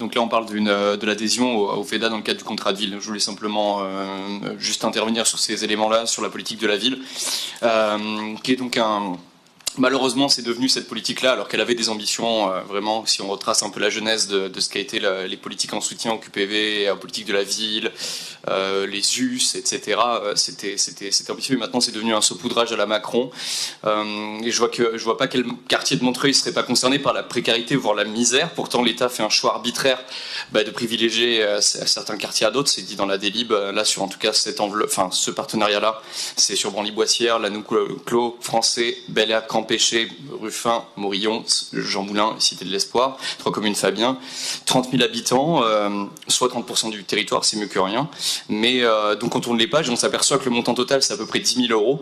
Donc là, on parle de l'adhésion au FEDA dans le cadre du contrat de ville. Je voulais simplement juste intervenir sur ces éléments-là, sur la politique de la ville, qui est donc un... Malheureusement, c'est devenu cette politique-là, alors qu'elle avait des ambitions, vraiment, si on retrace un peu la genèse de ce qu'a été les politiques en soutien au QPV, à la politique de la ville, les US, etc. C'était ambitieux, mais maintenant c'est devenu un saupoudrage à la Macron. Et je vois pas quel quartier de Montreuil serait pas concerné par la précarité, voire la misère. Pourtant, l'État fait un choix arbitraire de privilégier certains quartiers à d'autres. C'est dit dans la délib. Là, sur en tout cas cette enveloppe, enfin ce partenariat-là, c'est sur Branly-Boissière, Lannou-Clos, Français, Bel-Air, Campéché, Ruffin, Morillon, Jean Moulin, Cité de l'Espoir, 3 communes Fabien, 30 000 habitants, soit 30% du territoire, c'est mieux que rien. Mais donc on tourne les pages et on s'aperçoit que le montant total, c'est à peu près 10 000 euros.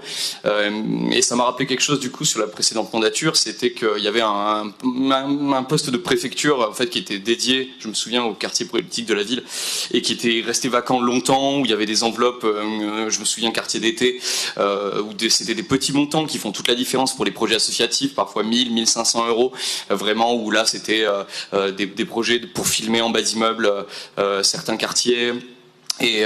Et ça m'a rappelé quelque chose du coup sur la précédente mandature, c'était qu'il y avait un poste de préfecture en fait qui était dédié, je me souviens, au quartier politique de la ville et qui était resté vacant longtemps, où il y avait des enveloppes, je me souviens, quartier d'été, où c'était des petits montants qui font toute la différence pour les projets associatifs, parfois 1000, 1500 euros, vraiment, où là c'était des projets pour filmer en bas d'immeubles certains quartiers. Et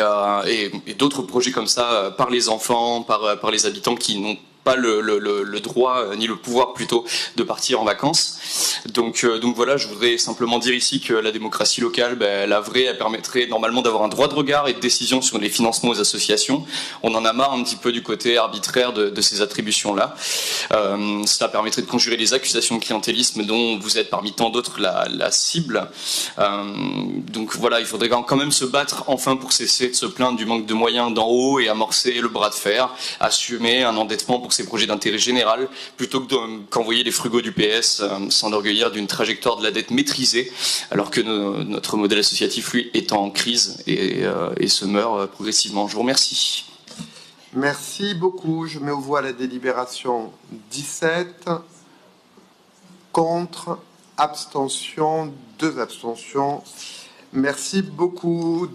d'autres projets comme ça par les enfants, par les habitants qui n'ont pas le droit ni le pouvoir plutôt de partir en vacances. Donc voilà, je voudrais simplement dire ici que la démocratie locale, la vraie, elle permettrait normalement d'avoir un droit de regard et de décision sur les financements aux associations. On en a marre un petit peu du côté arbitraire de ces attributions-là. Cela permettrait de conjurer les accusations de clientélisme dont vous êtes parmi tant d'autres la cible. Donc voilà, il faudrait quand même se battre enfin pour cesser de se plaindre du manque de moyens d'en haut et amorcer le bras de fer, assumer un endettement pour ces projets d'intérêt général, plutôt qu'envoyer les frugaux du PS s'enorgueillir d'une trajectoire de la dette maîtrisée, alors que notre modèle associatif, lui, est en crise et se meurt progressivement. Je vous remercie. Merci beaucoup. Je mets aux voix la délibération 17. Contre, abstention, 2 abstentions. Merci beaucoup.